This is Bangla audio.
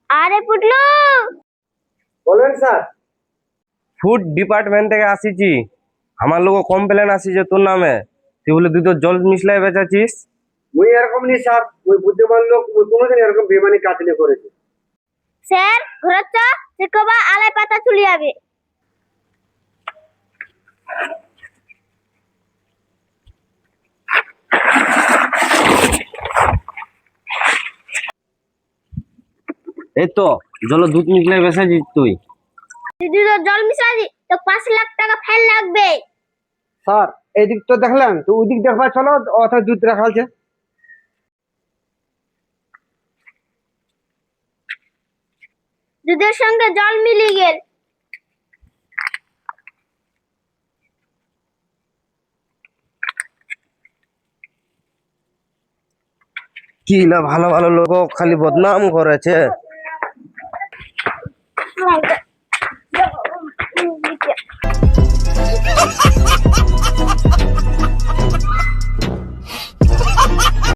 আরে পুটলু, বলেন স্যার। ফুড ডিপার্টমেন্ট থেকে আসিছি। আমার লোক কমপ্লেন আসিছে তোর নামে, তুই বলে তুই তো জল মিশলাই বেচাছিস। মুই এরকম নি স্যার, মুই বুদ্ধিমান লোক, মুই কোনোদিন এরকম বেমানি কাজ নি করেছি। স্যার ঘুরে চ, সে কবা আলাই পাতা চলে যাবে। এই তো জল দুধ মিশলাই বেচাছিস তুই। যদি তো জল মিশাবি তো 5 লাখ টাকা ফাইন লাগবে। স্যার এই দিক তো দেখলেন, তো ওই দিক দেখবা চলো, অর্থাৎ দুধ রাখা আছে। দুধের সঙ্গে জল মিলিয়ে গেল। কি না ভালো ভালো লোক খালি বদনাম করেছে।